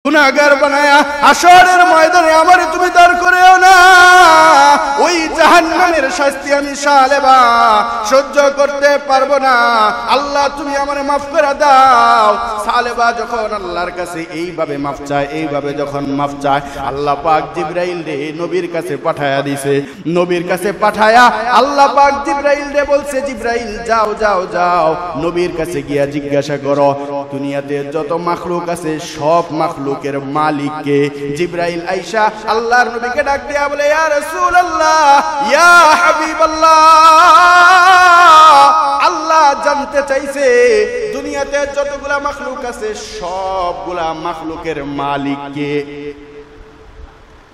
গুনাহগার বানায়া হাসরের ময়দানে আমারে তুমি দাঁড় করেও না। ওই জাহান্নামের শাস্তি আমি সালেবা সহ্য করতে পারবো না। আল্লাহ তুমি আমারে মাফ করে দাও। সালেবা যখন আল্লাহর কাছে এইভাবে মাফ চায়, এইভাবে যখন মাফ চায়, আল্লাহ পাক জিবরাইল রে নবীর কাছে পাঠায়া দিছে। নবীর কাছে পাঠায়া আল্লাহ পাক জিবরাইল রে বলছে, জিবরাইল যাও যাও যাও, নবীর কাছে গিয়া জিজ্ঞাসা করো দুনিয়াতে যত মাখলুক আছে সব মাখলুকের মালিক কে। জিবরাইল আয়েশা আল্লাহর নবীকে ডাক দিয়া বলে, ইয়া রাসূলুল্লাহ, ইয়া হাবিবাল্লাহ, আল্লাহ জানতে চাইছে দুনিয়াতে যতগুলা মাখলুক আছে সবগুলা মাখলুকের মালিক কে।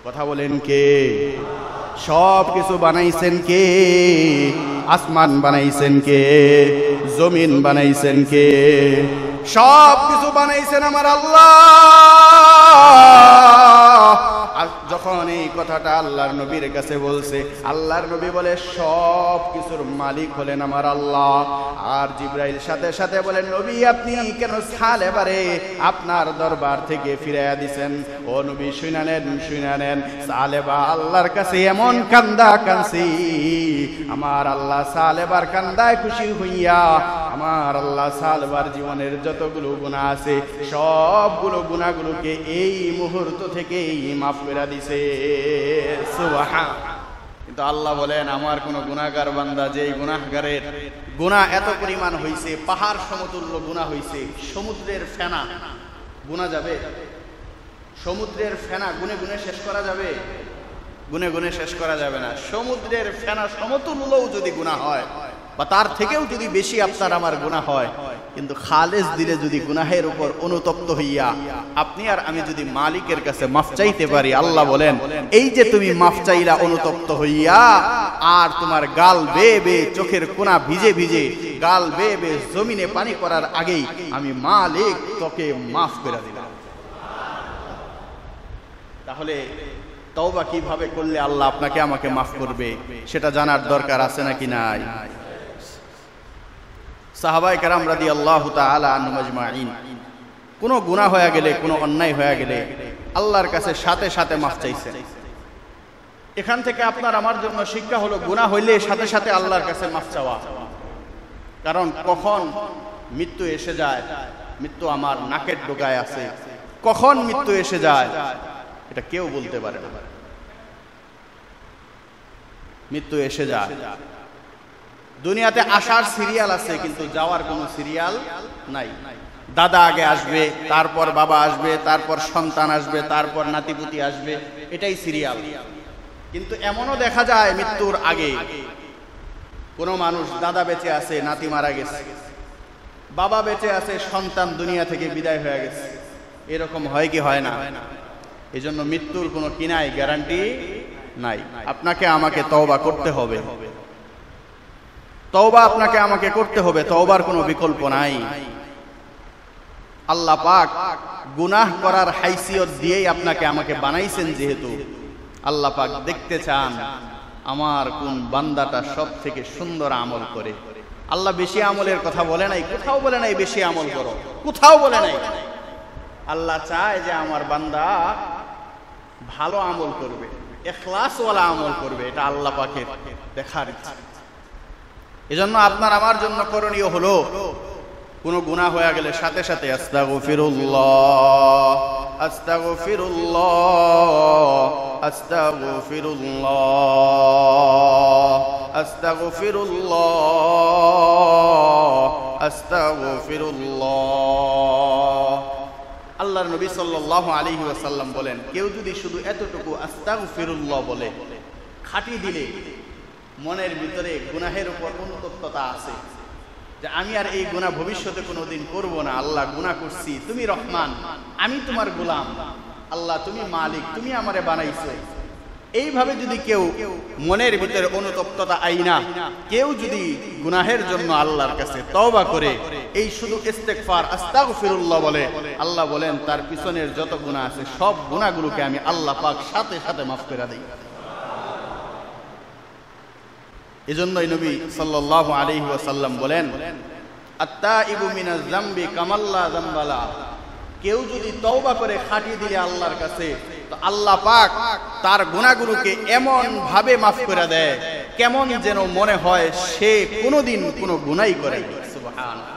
কথা বলেন কে? সব কিছু বানাইছেন কে? আসমান বানাইছেন কে? জমিন বানাইছেন কে? সব কিছু বানাইছেন আমার আল্লাহ। যখন এই কথাটা আল্লাহর নবীর কাছে বলছে, আল্লাহর নবী বলে সব কিছুর মালিক হলেন আমার আল্লাহ। আর জিবরাইল সাথে সাথে বলেন, নবী আপনি কেন সালেবারে আপনার দরবার থেকে ফিরাইয়া দিছেন? ও নবী শুইনা নেন, সালেবা আল্লাহর কাছে এমন কান্দা কানছি, আমার আল্লাহ সালেবার কান্দায় খুশি হইয়া আমার আল্লাহ সালেবার জীবনের যতগুলো গুনাহ আছে সবগুলো গুনাহগুলোকে এই মুহূর্ত থেকেই মাফ করে দিছে। সুবহান। কিন্তু আল্লাহ বলেন, আমার কোন গুনাহগার বান্দা যেই গুনাহগারের গুনাহ এত পরিমাণ হইছে, পাহাড় সমতুল্য গুনাহ হইছে, সমুদ্রের ফেনা গুনা যাবে? সমুদ্রের ফেনা গুনে গুনে শেষ করা যাবে? গুনে গুনে শেষ করা যাবে না। সমুদ্রের ফেনা সমতুল্যও যদি গুনাহ হয় বা তার থেকেও যদি বেশি আপনার আমার গুনাহ হয়, কিন্তু খালেস দিলে যদি গুনাহের উপর অনুতপ্ত হইয়া আপনি আর আমি যদি মালিকের কাছে মাফ চাইতে পারি, আল্লাহ বলেন এই যে তুমি মাফ চাইলা অনুতপ্ত হইয়া, আর তোমার গাল বেয়ে বেয়ে চোখের কোনা ভিজে ভিজে গাল বেয়ে বেয়ে জমিনে পানি করার আগেই আমি মালিক তোকে মাফ করে দিলাম। তাহলে তওবা কিভাবে করলে আল্লাহ আপনাকে আমাকে মাফ করবে সেটা জানার দরকার আছে নাকি নাই? সাহাবায়ে কেরাম রাদিয়াল্লাহু তাআলা আনহুম আজমাইন কোনো গুনাহ হয়ে গেলে, কোনো অন্যায় হয়ে গেলে আল্লাহর কাছে সাথে সাথে মাফ চাইছেন। এখান থেকে আপনার আমার জন্য শিক্ষা হলো, গুনাহ হইলে সাথে সাথে আল্লাহর কাছে মাফ চাওয়া। কারণ কখন মৃত্যু এসে যায়, মৃত্যু আমার নাকের ডগায় আছে, কখন মৃত্যু এসে যায় এটা কেউ বলতে পারে না। মৃত্যু এসে যায়। দুনিয়াতে আসার সিরিয়াল আছে কিন্তু যাওয়ার কোনো সিরিয়াল নাই। দাদা আগে আসবে, তারপর বাবা আসবে, তারপর সন্তান আসবে, তারপর নাতিপুতি আসবে, এটাই সিরিয়াল। কিন্তু এমনও দেখা যায় মৃত্যুর আগে কোনো মানুষ দাদা বেঁচে আছে, নাতি মারা গেছে, বাবা বেঁচে আছে, সন্তান দুনিয়া থেকে বিদায় হয়ে গেছে। এরকম হয় কি হয় না? এই জন্য মৃত্যুর কোনো কিনাই গ্যারান্টি নাই। আপনাকে আমাকে তওবা করতে হবে, তওবা আপনাকে আমাকে করতে হবে, তওবার কোনো বিকল্প নাই। আল্লাহ পাক গুনাহ করার হাইসিয়ত দিয়েই আপনাকে আমাকে বানাইছেন, যেহেতু আল্লাহ পাক দেখতে চান আমার কোন বান্দাটা সব থেকে সুন্দর আমল করে। আল্লাহ বেশি আমলের কথা বলে নাই, কোথাও বলে নাই বেশি আমল করো, কোথাও বলে নাই। আল্লাহ চায় যে আমার বান্দা ভালো আমল করবে, ইখলাসওয়ালা আমল করবে, এটা আল্লাহ পাকের দেখার ইচ্ছা। এজন্য আপনার আমার জন্য করণীয় হলো, কোনো গুনাহ হয়ে গেলে সাথে সাথে আস্তাগফিরুল্লাহ, আস্তাগফিরুল্লাহ, আস্তাগফিরুল্লাহ, আস্তাগফিরুল্লাহ, আস্তাগফিরুল্লাহ। আল্লাহর নবী সাল্লাল্লাহু আলাইহি ওয়াসাল্লাম বলেন, কেউ যদি শুধু এতটুকু আস্তাগফিরুল্লাহ বলে, খাঁটি দিলে মনের ভিতরে গুনাহের উপর অনুতপ্ততা আছে যে আমি আর এই গুনাহ ভবিষ্যতে কোনোদিন করব না। আল্লাহ, গুনাহ করছি, তুমি রহমান, আমি তোমার গোলাম, আল্লাহ তুমি মালিক, তুমি আমারে বানাইছো। এইভাবে যদি কেউ মনের ভিতরে অনুতপ্ততা আইনা কেউ যদি গুনাহের জন্য আল্লাহর কাছে তওবা করে, এই শুধু ইস্তেগফার আস্তাগফিরুল্লাহ বলে, আল্লাহ বলেন তার পিছনের যত গুনাহ আছে সব গুনাহগুলোকে আমি আল্লাহ পাক সাথে সাথে মাফ করে দেই। এজন্যই নবী সাল্লাল্লাহু আলাইহি ওয়াসাল্লাম বলেন, আত-তাইবু মিনাজ যামবি কামাল্লা যামবালা। কেউ যদি তওবা করে খাটিয়ে দিলে আল্লাহর কাছে, তো আল্লাহ পাক তার গুনাহগুলোকে এমন ভাবে মাফ করে দেয়, কেমন যেন মনে হয় সে কোনোদিন কোনো গুনাহই করেনি। সুবহানাল্লাহ।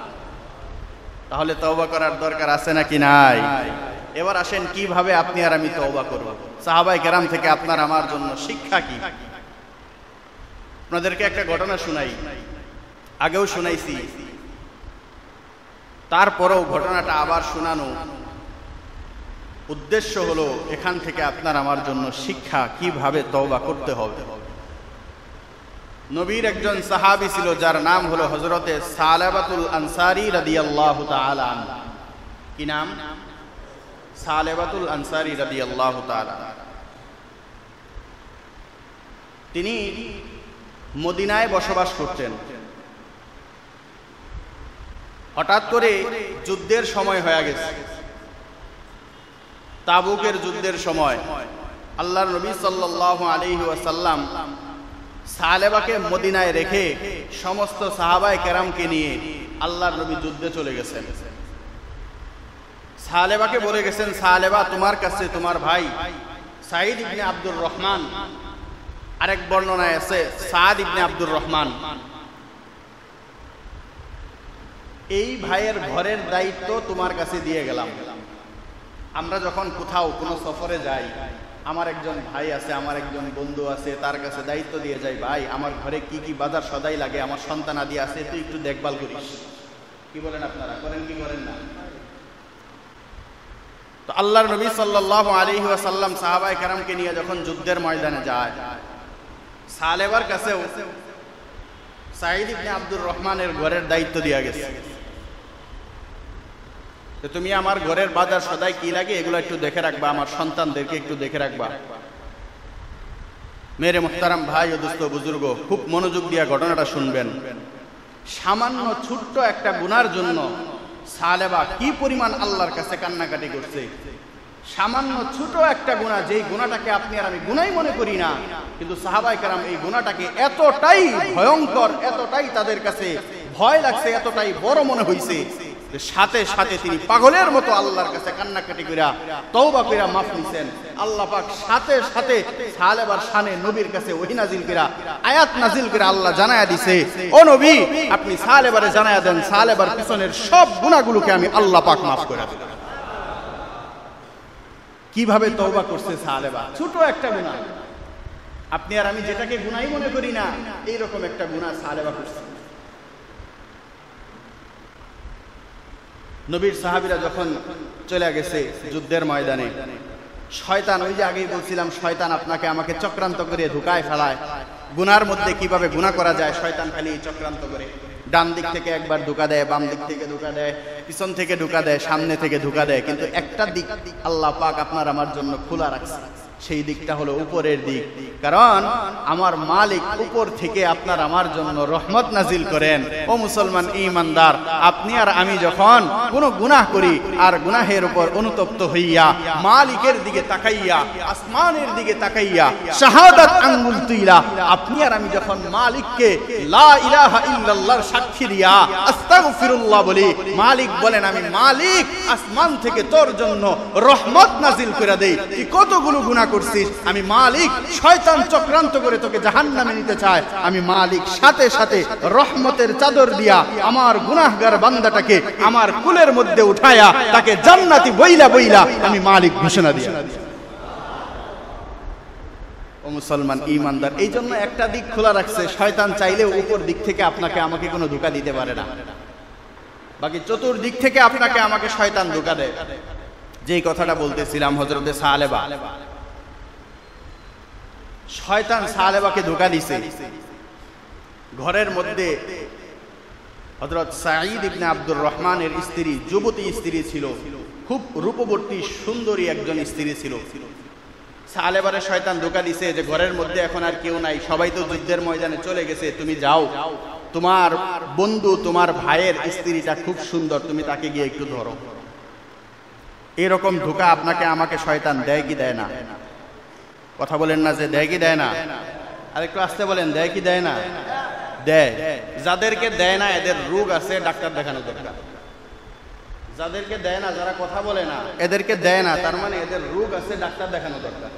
তাহলে তওবা করার দরকার আছে নাকি নাই? এবার আসেন কিভাবে আপনি আর আমি তওবা করব। সাহাবায়ে কেরাম থেকে আপনার আমার জন্য শিক্ষা কি? আপনাদেরকে একটা ঘটনা শুনাই, আগেও শুনাইছি, তারপরেও ঘটনাটা আবার শোনানো উদ্দেশ্য হলো এখান থেকে আপনার আমার জন্য শিক্ষা, কিভাবে তওবা করতে হবে। নবীর একজন সাহাবী ছিল যার নাম হলো হযরতে সালেবাতুল আনসারী রাদিয়াল্লাহু তাআলা আনহু। কি নাম? সালেবাতুল আনসারী রাদিয়াল্লাহু তাআলা। তিনি মদিনায় বসবাস করতেন। হঠাৎ করে যুদ্ধের সময় হয়ে গেছে, তাবুকের যুদ্ধের সময়। আল্লাহর নবী সাল্লাল্লাহু আলাইহি ওয়াসাল্লাম সালেবাকে মদিনায় রেখে সমস্ত সাহাবায়ে কেরামকে নিয়ে আল্লাহর নবী যুদ্ধে চলে গেছেন। সালেবাকে বলে গেছেন, সালেবা তোমার কাছে তোমার ভাই সাঈদ ইবনে আব্দুর রহমান, আরেক বর্ণনায় আছে সাদ ইবনে আব্দুর রহমান, এই ভাইয়ের ঘরের দায়িত্ব তোমার কাছে দিয়ে গেলাম। আমরা যখন কোথাও কোনো সফরে যাই, আমার একজন ভাই আছে, আমার একজন বন্ধু আছে, তার কাছে দায়িত্ব দিয়ে যাই, ভাই আমার ঘরে কি কি বাজার সদাই লাগে, আমার সন্তান আদি আছে, তুই একটু দেখভাল করিস। কি বলেন আপনারা? করেন কি করেন না? তো আল্লাহর নবী সাল্লাল্লাহু আলাইহি ওয়াসাল্লাম সাহাবায়ে কেরামকে নিয়ে যখন যুদ্ধের ময়দানে যায়, সালেবার কাছেও সাঈদ ইবনে আব্দুর রহমানের ঘরের দায়িত্ব দেয়া গেছে। তো তুমি আমার ঘরের বাজার সদাই কি লাগে এগুলো একটু দেখে রাখবা, আমার সন্তানদেরকে একটু দেখে রাখবা। মেরে মুহতারাম ভাই ও দোস্ত বুজুর্গ, খুব মনোযোগ দিয়ে ঘটনাটা শুনবেন। সামান্য ছোট্ট একটা গুনার জন্য সালেবা কি পরিমাণ আল্লাহর কাছে কান্নাকাটি করছে। সামান্য ছোট একটা গুনাহ, যেই গুনাহটাকে আপনি আর আমি গুনাহই মনে করি না, কিন্তু সাহাবায়ে কেরাম এই গুনাহটাকে এতটাই ভয়ঙ্কর, এতটাই তাদের কাছে ভয় লাগছে, এতটাই বড় মনে হইছে, সাথে সাথে তিনি পাগলের মতো আল্লাহর কাছে কান্নাকাটি কইরা তওবা কইরা মাফ নিছেন। আল্লাহ পাক সাথে সাথে সালেবার শানে নবীর কাছে ওহী নাজিল কইরা আয়াত নাজিল কইরা আল্লাহ জানায়া দিছে, ও নবী আপনি সালেবারে জানায়া দেন সালেবার পিছনের সব গুনাহগুলোকে আমি আল্লাহ পাক মাফ করে দেব। কিভাবে তওবা করছে সালেবা? ছোট একটা গুনাহ, আপনি আর আমি যেটাকে গুনাহই মনে করি না, এইরকম একটা গুনাহ সালেবা করছে। নবীর সাহাবীরা যখন চলে গেছে যুদ্ধের ময়দানে, শয়তান, ওই যে আগেই বলছিলাম, শয়তান আপনাকে আমাকে চক্রান্ত করে ধোঁকায় ফেলায়। গুনার মধ্যে কিভাবে গুনাহ করা যায় শয়তান খালি চক্রান্ত করে। ডান দিক থেকে একবার ধোঁকা দেয়, বাম দিক থেকে ধোঁকা দেয়, পিছন থেকে ধোঁকা দেয়, সামনে থেকে ধোঁকা দেয়, কিন্তু একটা দিক আল্লাহ পাক আপনার আমার জন্য খোলা রাখছে, সেই দিকটা হলো উপরের দিক। কারণ আমার মালিক উপর থেকে আপনার আমার জন্য রহমত নাজিল করেন। ও মুসলমান ঈমানদার, আপনি আর আমি যখন কোনো গুনাহ করি আর গুনাহের উপর অনুতপ্ত হইয়া মালিকের দিকে তাকাইয়া, আসমানের দিকে তাকাইয়া শাহাদাত আঙ্গুল তুইলা আপনি আর আমি যখন মালিককে লা ইলাহা ইল্লাল্লাহর সাক্ষী দিয়া আস্তাগফিরুল্লাহ বলি, মালিক বলেন আমি মালিক আসমান থেকে তোর জন্য রহমত নাজিল করে দেই। তুই কতগুলো গুনাহ করছিস, আমি মালিক শয়তান চক্রান্ত করে তোকে জাহান্নামে নিতে চায়, আমি মালিক সাথে সাথে রহমতের চাদর দিয়া আমার গুনাহগার বান্দাটাকে আমার কুলের মধ্যে উঠায়া তাকে জান্নাতি বইলা বইলা আমি মালিক ঘোষণা দিয়া। ও মুসলমান ঈমানদার, এই জন্য একটা দিক খোলা রাখছে, শয়তান চাইলেও উপর দিক থেকে আপনাকে আমাকে কোনো ধোঁকা দিতে পারে না, বাকি চতুর্দিক থেকে আপনাকে আমাকে শয়তান ধোঁকা দেয়। যেই কথাটা বলতেছিলাম হযরতে সালেবা, শয়তান সালেবাকে ধোঁকা দিছে। ঘরের মধ্যে হযরত সাঈদ ইবনে আব্দুর রহমানের স্ত্রী, যুবতী স্ত্রী ছিল, খুব রূপবতী সুন্দরী একজন স্ত্রী ছিল। সালেবারে শয়তান ধোঁকা দিছে যে ঘরের মধ্যে এখন আর কেউ নাই, সবাই তো যুদ্ধের ময়দানে চলে গেছে, তুমি যাও, তোমার বন্ধু তোমার ভাইয়ের স্ত্রীটা খুব সুন্দর, তুমি তাকে গিয়ে একটু ধরো। এরকম ধোঁকা আপনাকে আমাকে শয়তান দেয় কি দেয় না? কথা বলেন না যে দেয় কি দেয় না? আর একটু আসতে বলেন, দেয় কি দেয় না? দেয়। যাদেরকে দেয় না এদের রোগ আছে, ডাক্তার দেখানো দরকার। যাদেরকে দেয় না, যারা কথা বলে না, এদেরকে দেয় না, তার মানে এদের রোগ আছে, ডাক্তার দেখানো দরকার।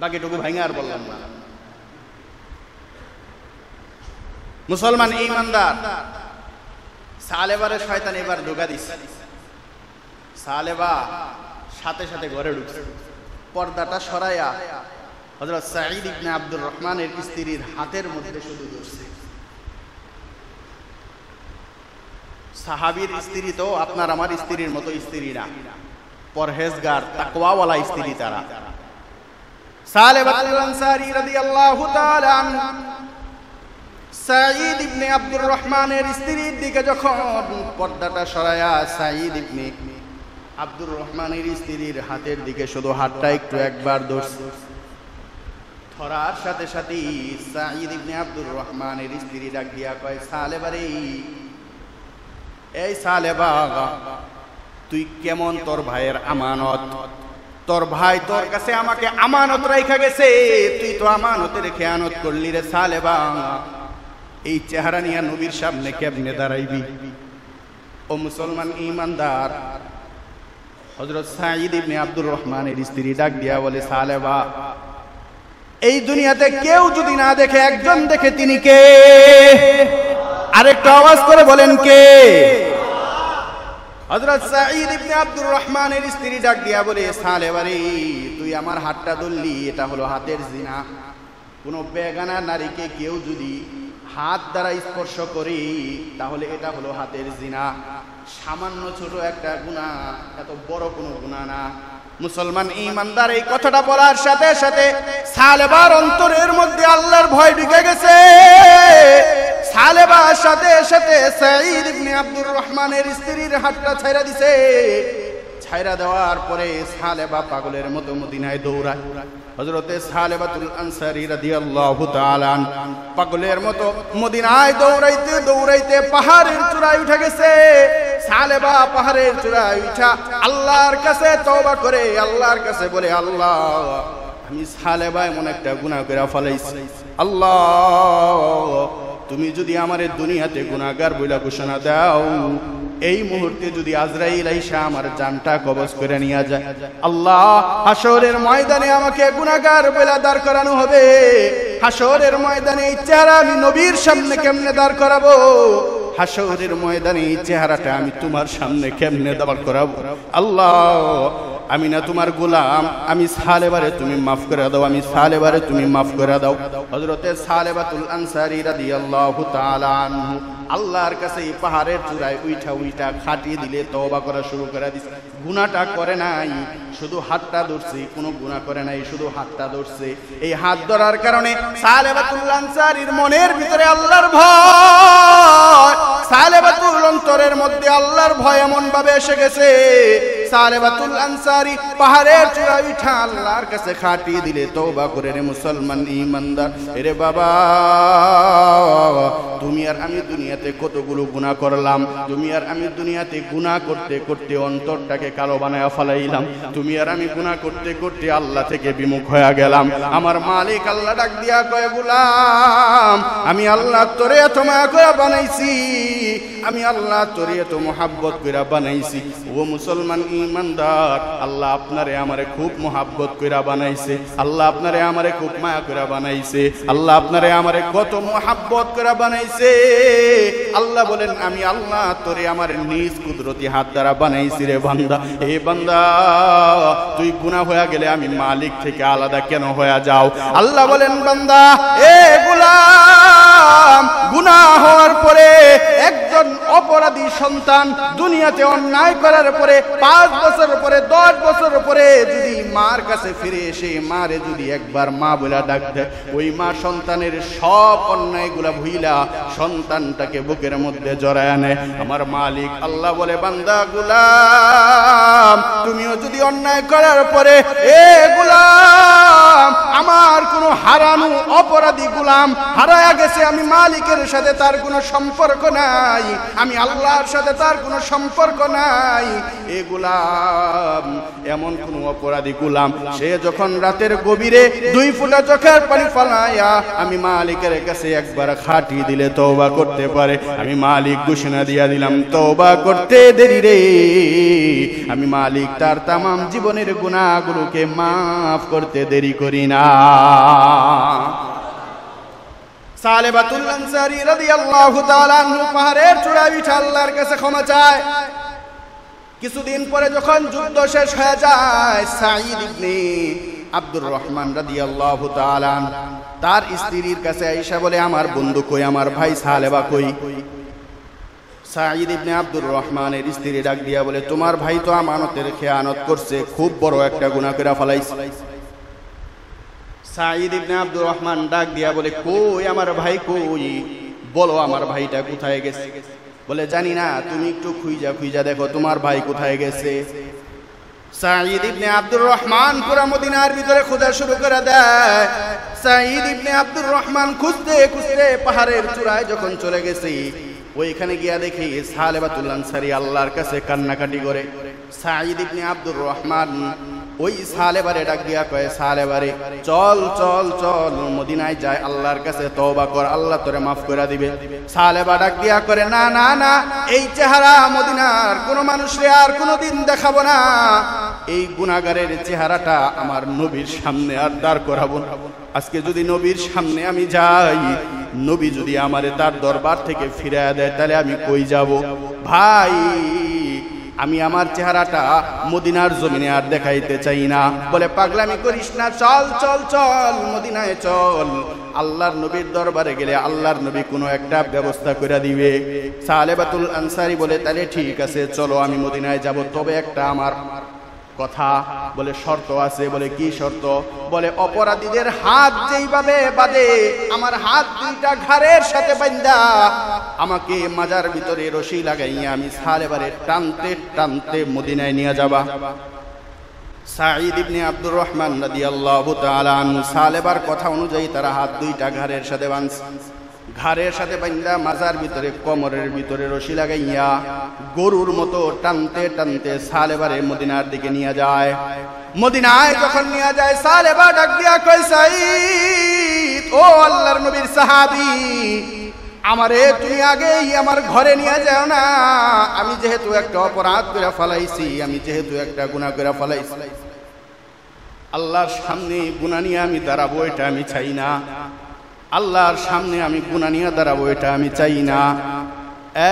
বাকিটুকু ভাঙে আর বললাম না। মুসলমান ঈমানদার, সালেবারে শয়তান এবার ঢোকা দিছে। সালেবা সাথে সাথে ঘরে ঢুকছে, পর্দাটা সরাইয়া হযরত সাঈদ ইবনে আব্দুর রহমানের স্ত্রীর হাতের মধ্যে শুধু ধরছে। সাহাবীর স্ত্রী তো আপনার আমার স্ত্রীর মতো স্ত্রী না, পরহেজগার তাকওয়াওয়ালা স্ত্রী তারা। সালেবাতুল আনসারী রাদিয়াল্লাহু তাআলা আনহু সাঈদ ইবনে আব্দুর রহমানের স্ত্রীর দিকে যখন পর্দাটা সরায়া সাঈদ ইবনে আব্দুর রহমানের স্ত্রীর হাতের দিকে শুধু হাতটা একটু একবার ধরছে, ধরার সাথে সাথে সাঈদ ইবনে আব্দুর রহমানের স্ত্রী ডাক দিয়া কয়, সালেবা রে, এই সালেবা, তুই কেমন তোর ভাইয়ের আমানত? তোর ভাই তোর কাছে আমাকে আমানত রাইখা গেছে, তুই তো আমানতের খেয়ানত করলি রে সালেবা। এই চেহারা নিয়ে নবীর সামনে কেমনে দাঁড়াইবি? ও মুসলমান ঈমানদার, হযরত সাঈদ ইবনে আব্দুর রহমানের স্ত্রী ডাক দিয়া বলে, সালেবা, এই দুনিয়াতে কেউ যদি না দেখে, একজন দেখে, তিনি কে? আরেকটা আওয়াজ করে বলেন, কে? হযরত সাঈদ ইবনে আব্দুর রহমানের স্ত্রী ডাক দিয়া বলে, সালেবা রে, তুই আমার হাতটা ধরলি, এটা হলো হাতের জিনা। কোনো বেগানা নারীকে কেউ যদি হাত দ্বারা স্পর্শ করি তাহলে এটা হলো হাতের জিনা। সামান্য ছোট একটা গুনাহ, এত বড় কোনো গুনাহ না। মুসলমান ঈমানদার এই কথাটা বলার সাথে সাথে সালেবার অন্তরের মধ্যে আল্লাহর ভয় ঢুকে গেছে। সালেবার সাথে সাথে সাঈদ ইবনে আব্দুর রহমানের স্ত্রীর হাতটা ছাইরা দিছে। ছাইরা দেওয়ার পরে সালেবা পাগলের মতো মদিনায় দৌড়ায়। হযরতে সালেবাতুল আনসারী রাদিয়াল্লাহু তাআলা পাগলের মতো মদিনায় দৌড়াইতে দৌড়াইতে পাহাড়ের চূড়ায় উঠে গেছে। সালেবা পাহাড়ের চূড়ায় উঠা আল্লাহর কাছে তওবা করে আল্লাহর কাছে বলে, আল্লাহ, আমি সালেবা এমন একটা গুনাহ করে ফেলাইছি, আল্লাহ, তুমি যদি আমারে দুনিয়াতে গুনাহগার বইলা ঘোষণা দাও, এই মুহূর্তে যদি আজরাইল আইসা আমার জানটা কবজ করে নিয়ে যায়, আল্লাহ, হাসরের ময়দানে আমাকে গুনাহগার বইলা দাঁড় করানো হবে। হাসরের ময়দানে এই চেহারা আমি নবীর সামনে কেমনে দাঁড় করাবো? হাসরের ময়দানে এই চেহারাটা আমি তোমার সামনে কেমনে দাঁড় করাবো? আল্লাহ, আমি না তোমার গোলাম, আমি সালেবারে তুমি মাফ করে দাও, আমি সালেবারে তুমি মাফ করে দাও। হযরতে সালেবাতুল আনসারী রাদিয়াল্লাহু তাআলা আনহু আল্লাহর কাছে এই পাহাড়ের চূড়ায় উইঠা উইঠা খাটিয়ে দিলে তওবা করা শুরু করে দিছে। গুনাহটা করে নাই, শুধু হাতটা ধরছে, কোনো গুনাহ করে নাই, শুধু হাতটা ধরছে। এই হাত ধরার কারণে সালেবাতুল আনসারীর মনের ভিতরে আল্লাহর ভয়, সালেবাতুল অন্তরের মধ্যে আল্লাহর ভয় এমন ভাবে এসে গেছে। সালেবাতুল আনসারী পাহাড়ের চূড়ায় উঠা আল্লাহর কাছে খাটিয়ে দিলে তওবা করে, রে মুসলমান ঈমানদার, এরে বাবা, তুমি আর আমি দুনিয়াতে কতগুলো গুনাহ করলাম, তুমি আর আমি দুনিয়াতে গুনাহ করতে করতে অন্তরটাকে কালো বানায়া ফেলাইলাম, তুমি আর আমি গুনাহ করতে করতে আল্লাহ থেকে বিমুখ হয়ে গেলাম। আমার মালিক আল্লাহ ডাক দিয়া কয়, গোলাম, আমি আল্লাহ তোরে এত মায়া করে বানাইছি, আমি আল্লাহ তোরে এত মোহাব্বত করে বানাইছি। ও মুসলমান ঈমানদার, আল্লাহ আপনারে আমারে খুব মোহাব্বত করে বানাইছে, আল্লাহ আপনারে আমারে খুব মায়া করে বানাইছে, আল্লাহ আপনারে আমারে কত মোহাব্বত করে বানাইছে। আল্লাহ বলেন, আমি আল্লাহ তোরে আমার নিজ কুদরতি হাত দ্বারা বানাইছি রে বান্দা। এ বান্দা, তুই গুনাহ হয়ে গেলে আমি মালিক থেকে আলাদা কেন হয়ে যাও? আল্লাহ বলেন, বান্দা, এ গোলাম, গুনাহ হওয়ার পরে একজন অপরাধী সন্তান দুনিয়াতে অন্যায় করার পরে 5 বছর পরে 10 বছর পরে যদি মার কাছে ফিরে এসে মারে যদি একবার মা বলে ডাক দেয়, ওই মা সন্তানের সব অন্যায়গুলা ভুইলা সন্তানটাকে বুকের মধ্যে জড়ায় নেয়। আমার মালিক আল্লাহ বলে, বান্দা গোলাম, তুমিও যদি অন্যায় করার পরে, এ গোলাম, আমার কোনো হারানো অপরাধী গোলাম হারায়া গেছে, আমি মালিকের সাথে তার কোনো সম্পর্ক নাই, আমি আল্লাহর সাথে তার কোনো সম্পর্ক নাই। এ গোলাম এমন কোন অপরাধী গোলাম, সে যখন রাতের গভীরে 2 ফোঁটা চোখের পানি ফলায়া আমি মালিকের কাছে একবার খাটি দিলে তওবা করতে পারে, আমি মালিক ঘোষণা দিয়া দিলাম তওবা করতে দেরি রে, আমি মালিক তার তামাম জীবনের গুনাহগুলোকে মাফ করতে দেরি করি না। সালেবাতুল আনসারী রাদিয়াল্লাহু তাআলা আনহু পাহাড়ের চূড়ায় উঠে আল্লাহর কাছে ক্ষমা চায়। কিছুদিন পরে যখন যুদ্ধ শেষ হয়ে যায়, সাঈদ ইবনে আব্দুর রহমান রাদিয়াল্লাহু তাআলা তার স্ত্রীর কাছে আয়েশা বলে, আমার বন্ধু কই, আমার ভাই সালেবা কই? সাঈদ ইবনে আব্দুর রহমানের স্ত্রী ডাক দিয়া বলে, তোমার ভাই তো আমানতের খেয়ানত করছে, খুব বড় একটা গুনাহ করে ফেলাইছে। সাঈদ ইবনে আব্দুর রহমান ডাক দিয়া বলে, কই আমার ভাই কই, বলো আমার ভাইটা কোথায় গেছে? বলে, জানি না, তুমি একটু খুঁজা দেখো তোমার ভাই কোথায় গেছে। সাঈদ ইবনে আব্দুর রহমান পুরা মদিনার ভিতরে খোঁজা শুরু করে দেয়। সাঈদ ইবনে আব্দুর রহমান খুঁজতে খুঁজতে পাহাড়ের চূড়ায় যখন চলে গেছে, ওইখানে গিয়া দেখি সালেবাতুল আনসারী আল্লাহর কাছে কান্নাকাটি করে। সাঈদ ইবনে আব্দুর রহমান ওই সালেবারে ডাক দিয়া কয়, সালেবারে চল চল চল মদিনায় যায়, আল্লাহর কাছে তওবা কর, আল্লাহ তোরে মাফ করে দিবে। সালেবা ডাক দিয়া করে, না না না, এই চেহারা মদিনার কোন মানুষরে আর কোনদিন দেখাবো না, এই গুনাহগারের চেহারাটা আমার নবীর সামনে আর দাঁড় করাবো না। আজকে যদি নবীর সামনে আমি যাই, নবী যদি আমারে তার দরবার থেকে ফিরিয়ে দেয়, তাহলে আমি কই যাব? ভাই, আমি আমার চেহারাটা মদিনার জমিনে আর দেখাইতে চাই না। বলে, পাগলামি করিস না, চল চল চল মদিনায় চল, আল্লাহর নবীর দরবারে গেলে আল্লাহর নবী কোনো একটা ব্যবস্থা করে দিবে। সালেবাতুল আনসারী বলে, তাহলে ঠিক আছে চলো, আমি মদিনায় যাব, তবে একটা আমার কথা। বলে, শর্ত আছে। বলে, কি শর্ত? বলে, অপরাধীদের হাত যেইভাবে বাঁধে, আমার হাত 2টা ঘাড়ের সাথে বাঁধা আমাকে মাজার ভিতরে রশি লাগাইয়া আমি সালেবারে টানতে টানতে মদিনায় নিয়ে যাবা। সাঈদ ইবনে আব্দুর রহমান রাদিয়াল্লাহু তাআলা আনহু সালেবার কথা অনুযায়ী তারা হাত 2টা ঘাড়ের সাথে বাঁধছে, ঘাড়ের সাথে বাঁধা মাজার ভিতরে কোমরের ভিতরে রশি লাগাইয়া গরুর মতো টানতে টানতে সালেবারে মদিনার দিকে নিয়ে যায়। মদিনায় যখন নিয়ে যায়, সালেবা ডাক দিয়া কয়, সাঈদ, ও আল্লাহর নবীর সাহাবী, আমারে তুমি আগেই আমার ঘরে নিয়ে যাও না, আমি যেহেতু একটা অপরাধ করে ফেলাইছি, আমি যেহেতু একটা গুনাহ করে ফেলাইছি, আল্লাহর সামনে গুনাহ নিয়ে আমি দাঁড়াবো এটা আমি চাই না, আল্লাহর সামনে আমি গুনাহ নিয়ে দাঁড়াবো এটা আমি চাই না।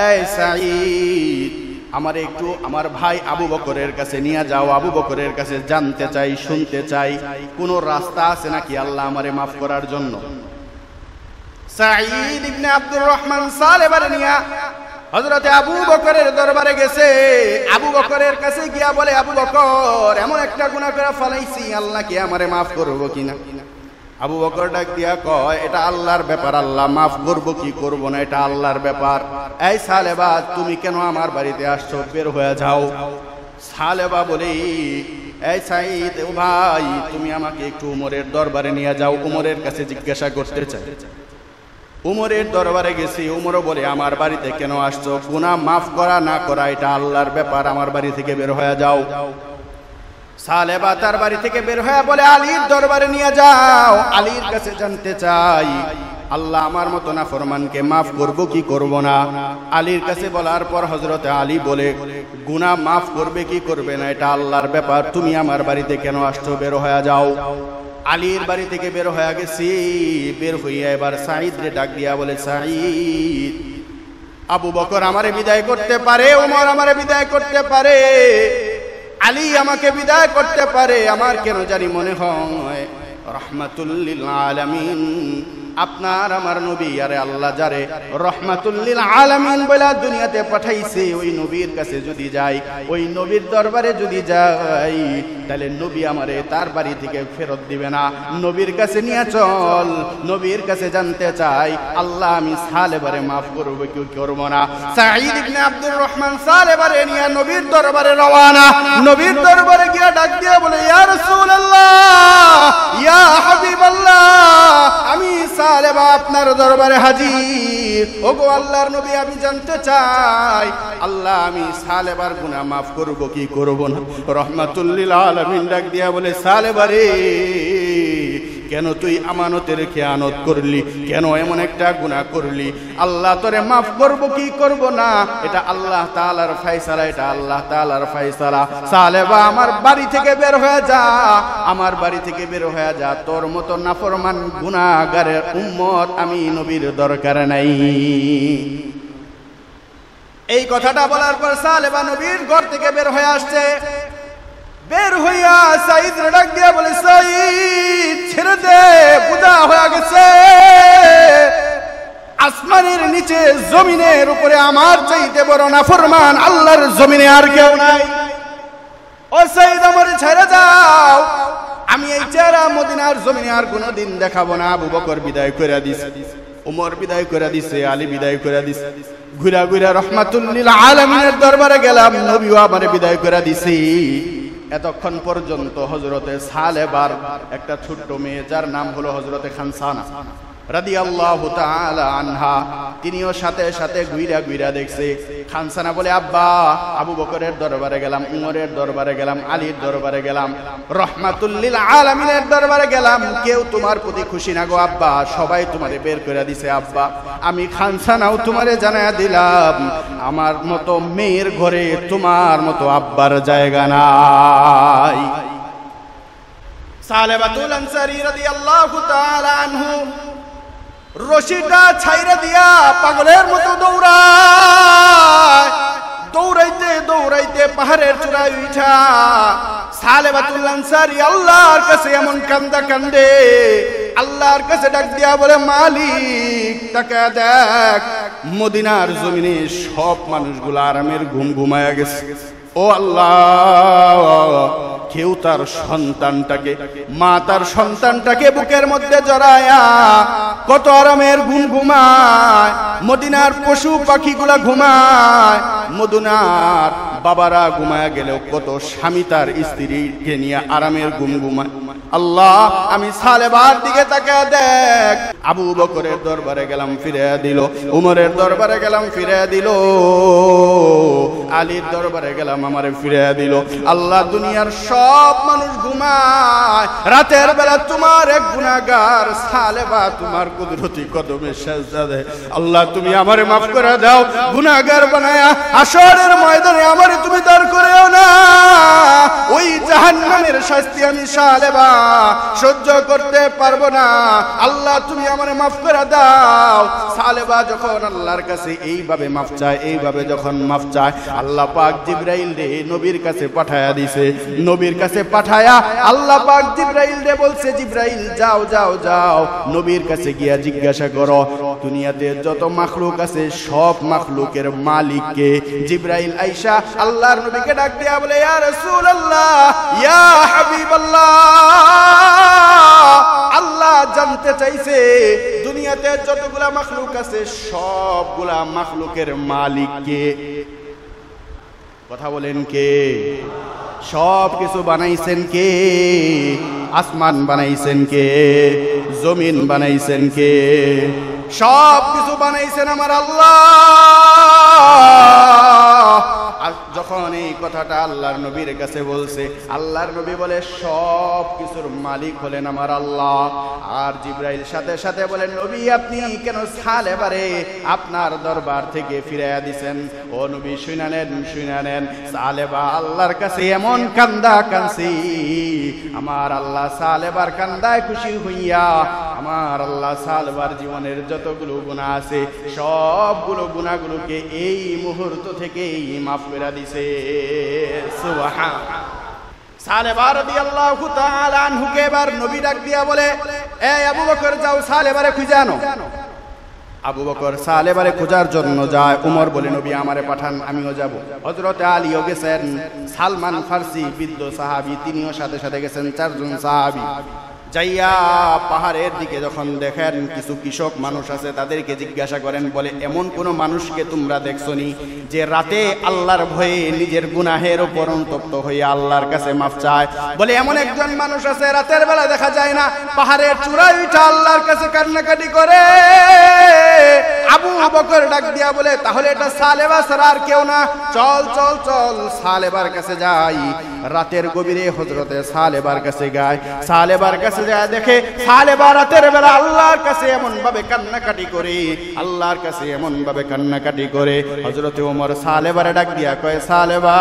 এই সাঈদ, আমার একটু আমার ভাই আবু বকরের কাছে নিয়ে যাও, আবু বকরের কাছে জানতে চাই, শুনতে চাই কোন রাস্তা আছে নাকি আল্লাহ আমারে মাফ করার জন্য। সাঈদ ইবনে আব্দুর রহমান সালেবারে নিয়া হযরতে আবু বকরের দরবারে গেছে। আবু বকরের কাছে গিয়া বলে, আবু বকর, এমন একটা গুনাহ করে ফেলাইছি, আল্লাহ কি আমারে মাফ করবো কিনা? আবু বকর ডাক দিয়া কয়, এটা আল্লাহর ব্যাপার, আল্লাহ মাফ করবো কি করবো না এটা আল্লাহর ব্যাপার। এই সালেবা, তুমি কেন আমার বাড়িতে আসছো? বের হয়ে যাও। সালেবা বলে, এই সাঈদ, ও ভাই, তুমি আমাকে একটু উমরের দরবারে নিয়ে যাও, উমরের কাছে জিজ্ঞাসা করতে চাই। উমরের দরবারে গেছি, উমরও বলে, আমার বাড়িতে কেন আসছো? গুনাহ মাফ করা না করা এটা আল্লাহর ব্যাপার, আমার বাড়ি থেকে বের হয়ে যাও। সালেবা তার বাড়ি থেকে বের হয়ে বলে, আলীর দরবারে নিয়ে যাও, আলীর কাছে জানতে চাই আল্লাহ আমার মতো নাফরমানকে মাফ করবো কি করব না। আলীর কাছে বলার পর হযরতে আলী বলে, গুনাহ মাফ করবে কি করবে না এটা আল্লাহর ব্যাপার, তুমি আমার বাড়িতে কেন আসছো? বের হয়ে যাও। আলীর বাড়ি থেকে বের হয়ে গেছি। বের হইয়া এবার সাঈদ রে ডাক দিয়া বলে, সাঈদ, আবু বকর আমারে বিদায় করতে পারে, ওমর আমারে বিদায় করতে পারে, আলী আমাকে বিদায় করতে পারে, আমার কেন জানি মনে হয় রাহমাতুল লিল আলামিন আপনার আমার নবী, আরে আল্লাহ যারে রাহমাতুল লিল আলামিন বলে দুনিয়াতে পাঠাইছে, ওই নবীর কাছে যদি যাই, ওই নবীর দরবারে যদি যাই, তাহলে নবী আমারে তার বাড়ি থেকে ফেরত দিবে না। নবীর কাছে নিয়ে চল, নবীর কাছে জানতে চাই আল্লাহ আমি সালেবারে মাফ করবো কি করব না। সাঈদ ইবনে আব্দুর রহমান সালেবারে নিয়ে নবীর দরবারে রওনা। নবীর দরবারে গিয়ে ডাক দিয়ে বলে, ইয়া রাসূলুল্লাহ, ইয়া হাবিব হাজির। ওগো আল্লাহর নবী, আমি জানতে চাই আল্লাহ আমি সালেবার গুনাহ মাফ করব কি করব না? রহমাতুল লিল আলামিন ডাক দিয়া বলে, সালেবা রে, কেন তুই আমানতের খেয়ানত করলি? কেন এমন একটা গুনাহ করলি? আল্লাহ তোরে মাফ করব কি করব না এটা আল্লাহ তাআলার ফয়সালা, এটা আল্লাহ তাআলার ফয়সালা। সালেবা, আমার বাড়ি থেকে বের হয়ে যা, আমার বাড়ি থেকে বের হয়ে যা। তোর মতো নাফরমান গুনাহগারের উম্মত আমি নবীর দরকার নাই। এই কথাটা বলার পর সালেবা নবীর ঘর থেকে বের হয়ে আসছে। বের হইয়া সাইদ ডাক দিয়া বলে, সাইদ ছেড়ে দে, বুঝা হয়ে গেছে। আসমানের নিচে জমিনের উপরে আমার চাইতে বড় নাফরমান আল্লাহর জমিনে আর কেউ নাই। ও সাইদ, আমার ছেড়ে যাও, আমি এই চেহারা মদিনার জমিনে আর কোনোদিন দেখাবো না। আবু বকর বিদায় করে দিছে, উমর বিদায় করে দিছে, আলী বিদায় করে দিছে। ঘুরা ঘুরা রহমাতুল লিল আলামিনের দরবারে গেলাম, নবীও আমারে বিদায় করে দিছে। এতক্ষণ পর্যন্ত হযরতে সালেবার একটা ছোট্ট মেয়ে, যার নাম হলো হযরতে খানসানা রাদিয়াল্লাহু তাআলা আনহা, তিনিও সাথে সাথে ঘুরা ঘুরা দেখছে। খানসানা বলে, আব্বা, আবু বকরের দরবারে গেলাম, উমরের দরবারে গেলাম, আলীর দরবারে গেলাম, রহমাতুল লিল আলামিনের দরবারে গেলাম, কেউ তোমার প্রতি খুশি না গো আব্বা, সবাই তোমারে বের করে দিছে। আব্বা, আমি খানসানাও তোমারে জানায়া দিলাম, আমার মতো মেয়ের ঘরে তোমার মতো আব্বার জায়গা নাই। সালেবাতুল আনসারী রাদিয়াল্লাহু তাআলা আনহু রশিটা ছাইরা দিয়া পাগলের মতো দৌড়ায়। দৌড়াইতে দৌড়াইতে পাহাড়ের চূড়ায় উঠা সালেবাতুল আনসারী আল্লাহর কাছে এমন কান্দা কান্দে, আল্লাহর কাছে ডাক দিয়া বলে, মালিক তাকে দেখ, মদিনার জমিনে সব মানুষগুলো আরামের ঘুম ঘুমায়া গেছে। ও আল্লাহ, কেউ তার সন্তানটাকে, মা তার সন্তানটাকে বুকের মধ্যে জড়ায়া কত আরামের ঘুম ঘুমায়, মদিনার পশু পাখিগুলা ঘুমায়, মদিনার বাবারা ঘুমায়া গেলেও কত স্বামী তার স্ত্রীকে নিয়ে আরামের ঘুম ঘুমায়। আল্লাহ, আমি সালেবার দিকে তাকায় দেখ। আবু বকরের দরবারে গেলাম, ফিরে দিল। উমরের দরবারে গেলাম, ফিরে দিল। আলীর দরবারে গেলাম, আমারে ফিরে দিল। আল্লাহ, দুনিয়ার সব মানুষ ঘুমায়, রাতের বেলা তোমার এক গুনাহগার সালেবা তোমার কুদরতি কদমে সেজদা দেয়। আল্লাহ, তুমি আমারে মাফ করে দাও, গুনাহগার বানায়া হাসরের ময়দানে আমারে তুমি দাঁড় করেও না। ওই জাহান্নামের শাস্তি আমি সালেবা সহ্য করতে পারবো না। আল্লাহ, তুমি আমারে মাফ করে দাও। সালেবা যখন আল্লাহর কাছে এইভাবে মাফ চায়, এইভাবে যখন মাফ চায়, আল্লাহ পাক জিবরাইল রে নবীর কাছে পাঠায়া দিছে। নবীর কাছে পাঠায়া আল্লাহ পাক জিবরাইল রে বলছে, জিবরাইল যাও যাও যাও, নবীর কাছে গিয়া জিজ্ঞাসা করো দুনিয়াতে যত মাখলুক আছে সব মাখলুকের মালিক কে। জিবরাইল আয়েশা আল্লাহর নবীকে ডাক দিয়া বলে, ইয়া রাসূলুল্লাহ, ইয়া হাবিবাল্লাহ, আল্লাহ জানতে চাইছে দুনিয়াতে যতগুলা মাখলুক আছে সবগুলা মাখলুকের মালিক কে? কথা বলেন কে? সব কিছু বানাইছেন কে? আসমান বানাইছেন কে? জমিন বানাইছেন কে? সব কিছু বানাইছেন আমার আল্লাহ। যখন এই কথাটা আল্লাহর নবীর কাছে বলছে, আল্লাহর নবী বলে, সব কিছুর মালিক হলেন আমার আল্লাহ। আর জিবরাইল সাথে সাথে বলেন, নবী আপনি কেন সালেবারে আপনার দরবার থেকে ফিরাইয়া দিছেন? ও নবী শুনা নেন, শুনা নেন। সালেবা আল্লাহর কাছে এমন কান্দা কানছি, আমার আল্লাহ সালেবার কান্দায় খুশি হইয়া আমার আল্লাহ সালেবার জীবনের যতগুলো গুনাহ আছে সবগুলো গুনাহগুলোকে এই মুহূর্ত থেকেই মাফ করে দিছে। সুবহান। সালেবা রাদিয়াল্লাহু তাআলা আনহুকে এবার নবী ডাক দিয়া বলে, এই আবু বকর যাও সালেবারে খুঁজে আনো। আবু বকর সালেবারে খোঁজার জন্য যায়। উমর বলে, নবী আমারে পাঠান, আমিও যাব। হযরতে আলীও গেছেন। সালমান ফারসি বৃদ্ধ সাহাবী, তিনিও সাথে সাথে গেছেন। 4 জন সাহাবী যাইয়া পাহাড়ের দিকে যখন দেখেন কিছু কৃষক মানুষ আছে, তাদেরকে জিজ্ঞাসা করেন, বলে এমন কোন মানুষকে তোমরা দেখছনি যে রাতে আল্লাহর ভয়ে নিজের গুনাহের উপর অনুতপ্ত হইয়া আল্লাহর কাছে মাফ চায়? বলে এমন একজন মানুষ আছে, রাতের বেলা দেখা যায় না, পাহাড়ের চূড়ায় উঠা আল্লাহর কাছে কান্নাকাটি করে। আবু বকর ডাক দিয়া বলে, তাহলে এটা সালেবা ছাড়া আর কেউ না, চল চল চল সালেবার কাছে যাই। রাতের গভীরে হযরতে সালেবার কাছে যায়, সালেবার কাছে যায়, দেখে সালেবা রাতের বেলা আল্লাহর কাছে এমন ভাবে কান্নাকাটি করে, আল্লাহর কাছে এমন ভাবে কান্নাকাটি করে। হযরতে ওমর সালেবারে ডাক দিয়া কয়, সালেবা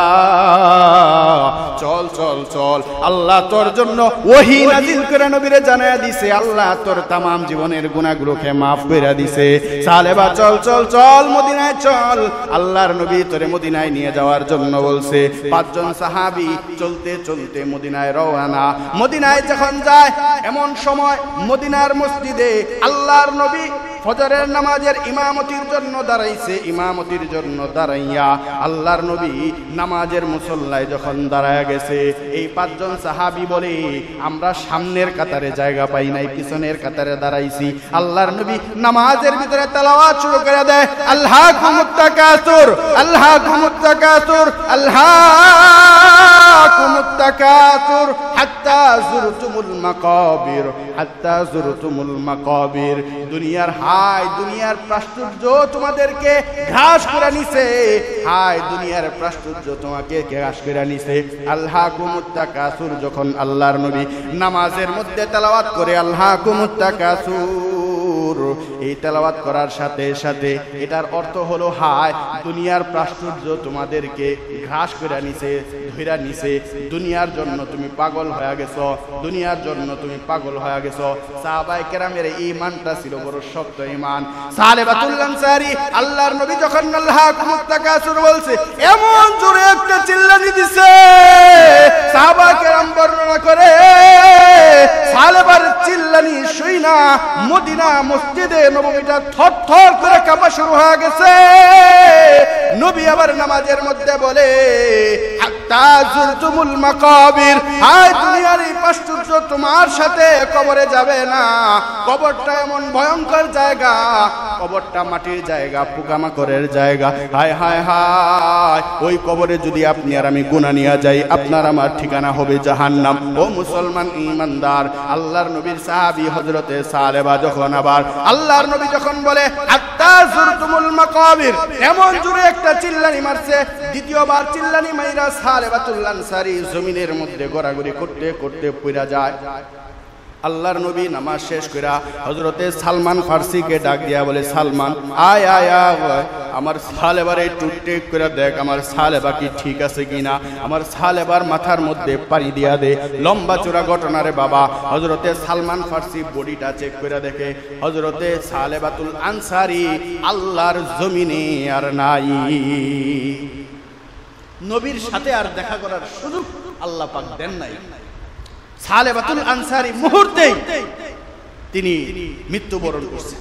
চল চল চল, আল্লাহ তোর জন্য ওহী নাজিল করে নবীরে জানায়া দিছে, আল্লাহ তোর तमाम জীবনের গুনাহগুলোকে maaf কইরা দিছে। সালেবা চল চল চল মদিনায় চল, আল্লাহর নবী তোরে মদিনায় নিয়ে যাওয়ার জন্য বলছে। পাঁচজন সাহাবী চলতে চলতে মদিনায় রওনা। মদিনায় যখন যায় এমন সময় মদিনার মসজিদে আল্লাহর নবী ফজরের নামাজের ইমামতির জন্য দাঁড়াইছে। ইমামতির জন্য দাঁড়াইয়া আল্লাহর নবী নামাজের মুসল্লায় যখন দাঁড়ায় গেছে, এই পাঁচজন সাহাবী বলে, আমরা সামনের কাতারে জায়গা পাই নাই, পিছনের কাতারে দাঁড়াইছি। আল্লাহর নবী নামাজের ভিতরে তেলাওয়াত শুরু করে দেয়, আল্লাহকুমুত তাকাসুর আল্লাহকুমুত তাকাসুর আল্লাহকুমুত তাকাসুর হাত্তা যুরতুমুল মাকাবির হাত্তা যুরতুমুল মাকাবির। দুনিয়ার হায়, দুনিয়ার প্রাচুর্য তোমাদেরকে ঘাস করে নিছে, হায় দুনিয়ার প্রাচুর্য তোমাকে ঘাস করে নিছে। আল্লাহকুমুত তাকাসুর যখন আল্লাহর নবী নামাজের মধ্যে তেলাওয়াত করে, আল্লাহকুমুত তাকাসুর, এই তেলাওয়াত করার সাথে সাথে এটার অর্থ হলো, হায় দুনিয়ার প্রাচুর্য তোমাদেরকে ঘাস করে নিছে, ধইরা নিছে, দুনিয়ার জন্য তুমি পাগল হয়ে গেছো, দুনিয়ার জন্য তুমি পাগল হয়ে গেছো। সাহাবায়ে কেরামের ঈমানটা ছিল বড় শক্ত ঈমান। সালেবাতুল আনসারী আল্লাহর নবী যখন আল্লাহকুমুত তাকাসুর বলছে, এমন জোরে একটা চিল্লানি দিছে, সাহাবায়ে কেরাম বর্ণনা করে সালেবার চিল্লানি শুইনা মদিনা মসজিদে নববীটা থরথর করে কাঁপা শুরু হয়ে গেছে। নবী আবার নামাজের মধ্যে বলে, হাত্তা যুরতুমুল মাকাবির, হায় দুনিয়ার এই প্রাচুর্য তোমার সাথে কবরে যাবে না। কবরটা এমন ভয়ঙ্কর জায়গা, কবরটা মাটির জায়গা, পোকামাকড়ের জায়গা, হায় হায় হায়, ওই কবরে যদি আপনি আর আমি গুনাহ নিয়ে যাই, আপনার আমার ঠিকানা হবে জাহান্নাম। ও মুসলমান ঈমানদার, আল্লাহর নবীর সাহাবী হযরতে সালেবা যখন আবার আল্লাহর নবী যখন বলে, হাত্তা যুরতুমুল মাকাবির, এমন জোরে একটা চিল্লানি মারছে, দ্বিতীয়বার চিল্লানি মাইরা সালেবাতুল আনসারী জমিনের মধ্যে গড়াগড়ি করতে করতে পড়ে যায়। আল্লাহর নবী নামাজ শেষ কইরা হযরতে সালমান ফারসিকে ডাক দিয়া বলে, সালমান আয় আয় আয়, আমার সালেবারে একটু টেক করে দেখ, আমার সালেবা কি ঠিক আছে কিনা, আমার সালেবার মাথার মধ্যে পানি দিয়া দে। লম্বা চূড়া ঘটনা রে বাবা। হযরতে সালমান ফারসি বডিটা চেক করে দেখে হযরতে সালেবাতুল আনসারী আল্লাহর জমিনে আর নাই। নবীর সাথে আর দেখা করার সুযোগ আল্লাহ পাক দেন নাই। সালেবাতুল আনসারী মুহূর্তেই তিনি মৃত্যুবরণ করছেন।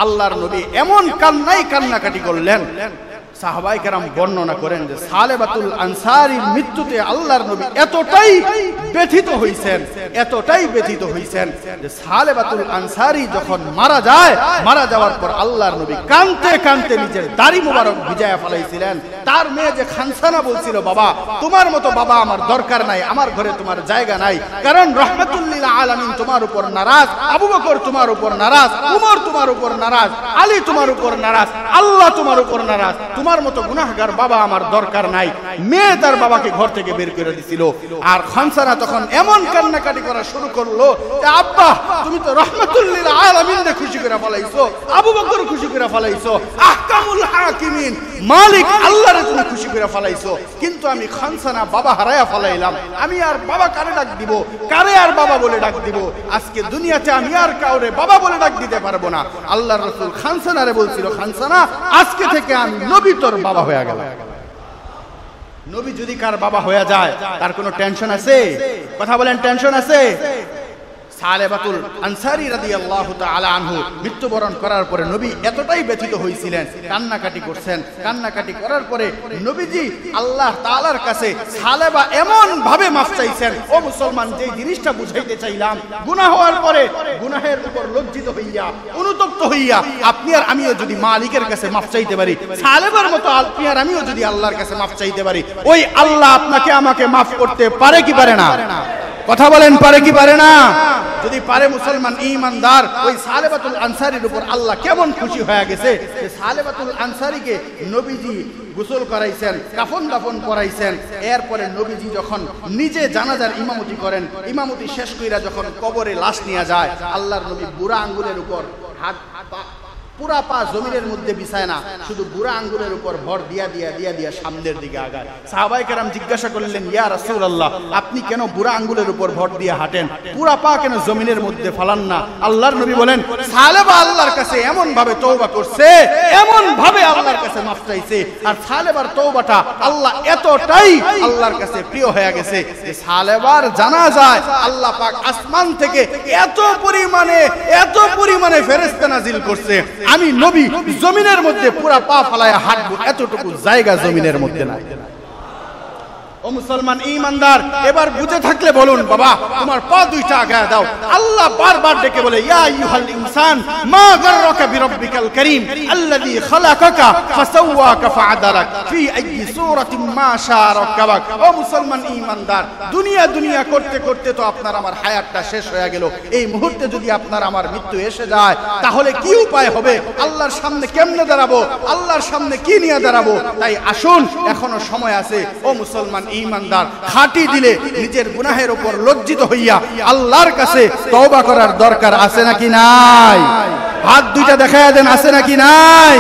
আল্লাহর নবী এমন কান্নাকাটি করলেন, সাহাবায়ে কেরাম বর্ণনা করেন যে সালেবাতুল আনসারীর মৃত্যুতে আল্লাহর নবী এতটাই ব্যথিত হইছেন, এতটাই ব্যথিত হইছেন যে সালেবাতুল আনসারী যখন মারা যায়, মারা যাওয়ার পর আল্লাহর নবী কাঁদতে কাঁদতে নিজের দাড়ি মোবারক ভিজায়া ফেলাইছিলেন। তার মেয়ে যে খানসানা বলছিল, বাবা তোমার মতো বাবা আমার দরকার নাই, আমার ঘরে তোমার জায়গা নাই, কারণ রাহমাতুল লিল আলামিন তোমার উপর নারাজ, আবু বকর তোমার উপর নারাজ, উমর তোমার উপর নারাজ, আলী তোমার উপর নারাজ, আল্লাহ তোমার উপর নারাজ, তোমার মতো গুনাহগার বাবা আমার দরকার নাই। মেয়ে তার বাবাকে ঘর থেকে বের করে দিছিল। আর খানসানা তখন এমন কান্নাকাটি করা শুরু করলো যে, আব্বা তুমি তো রাহমাতুল লিল আলামিনকে খুশি করে ফলাইছো, আবু বকর খুশি করে ফলাইছো, আহকামুল হাকিমিন মালিক আল্লাহরে তুমি খুশি করে ফলাইছো, কিন্তু আমি খানসানা বাবা হারায়া ফলাইলাম। আমি আর বাবা কারে ডাক দিব, কারে আর বাবা বলে ডাক দিব? আজকে দুনিয়াতে আমি আর কাউরে বাবা বলে ডাক দিতে পারবো না। আল্লাহর রাসূল খানসানারে বলছিল, খানসানা আজকে থেকে আমি নবী তোর বাবা হয়ে গেল। নবী যদি কার বাবা হয়ে যায় তার কোনো টেনশন আছে? কথা বলেন, টেনশন আছে? সালেবাতুল আনসারী রাদিয়াল্লাহু তাআলা আনহু মৃত্যুবরণ করার পরে নবী এতটাই ব্যথিত হয়েছিলেন, কান্নাকাটি করছেন। কান্নাকাটি করার পরে নবীজি আল্লাহ তাআলার কাছে সালেবা এমন ভাবে মাফ চাইছেন। ও মুসলমান, যেই জিনিসটা বুঝাইতে চাইলাম, গুনাহ হওয়ার পরে গুনাহের উপর লজ্জিত হইয়া, অনুতপ্ত হইয়া আপনি আর আমিও যদি মালিকের কাছে মাফ চাইতে পারি, সালেবার মতো আপনি আর আমিও যদি আল্লাহর কাছে মাফ চাইতে পারি, ওই আল্লাহ আপনাকে আমাকে মাফ করতে পারে কি পারে না? কথা বলেন পারে কি পারে না? যদি পারে মুসলমান ইমানদার ওই সালেবাতুল আনসারীর উপর আল্লাহ কেমন খুশি হয়ে গেছে যে সালেবাতুল আনসারীকে নবীজি গোসল করাইছেন, কাফন দাফন করাইছেন। এরপরে নবীজি যখন নিজে জানাজার ইমামতি করেন, ইমামতি শেষ কইরা যখন কবরে লাশ নিয়ে যায়, আল্লাহর নবী বুড়া আঙ্গুলের উপর হাত পুরা পা জমিনের মধ্যে বিছায় না, শুধু বুড়া আঙ্গুলের উপর ভর দিয়া দিয়া দিয়া দিয়া সামনের দিকে আগায়। সাহাবায়ে কেরাম জিজ্ঞাসা করলেন, ইয়া রাসূলুল্লাহ, আপনি কেন বুড়া আঙ্গুলের উপর ভর দিয়ে হাঁটেন, পুরা পা কেন জমিনের মধ্যে ফালান না? আল্লাহর নবী বলেন, সালেবা আল্লাহর কাছে এমন ভাবে তওবা করছে, এমন ভাবে আল্লাহর কাছে মাফ চাইছে, আর সালেবার তওবাটা আল্লাহ এতটাই আল্লাহর কাছে প্রিয় হয়ে গেছে যে সালেবার জানাজায় আল্লাহ পাক আসমান থেকে এত পরিমাণে ফেরেশতা নাজিল করছে, আমি নবী জমিনের মধ্যে পুরা পা ফালায় হাঁটবো এতটুকু জায়গা জমিনের মধ্যে নাই। ও মুসলমান ইমানদার, এবার বুঝে থাকলে বলুন, বাবা তোমার পা দুইটা আগায় দাও। আল্লাহ বারবার ডেকে বলে, ইয়া আইয়ুহাল ইনসান মা গাররাকা বিরাব্বিকাল কারীম আল্লাযী খালাকাকা ফাসাওয়াকা ফাআদালাক ফি আইয়ি সূরাতিন মা শাআ রাক্কাবাক। ও মুসলমান ইমানদার, দুনিয়া করতে করতে তো আপনার আমার হায়াতটা শেষ হয়ে গেল। এই মুহূর্তে যদি আপনার আমার মৃত্যু এসে যায়, তাহলে কি উপায় হবে? আল্লাহর সামনে কেমনে দাঁড়াবো? আল্লাহর সামনে কি নিয়ে দাঁড়াবো? তাই আসুন, এখনো সময় আছে। ও মুসলমান ইমানদার, খাঁটি দিলে নিজের গুনাহের উপর লজ্জিত হইয়া আল্লাহর কাছে তওবা করার দরকার আছে নাকি নাই? হাত দুইটা দেখায়া দেন, আছে নাকি নাই?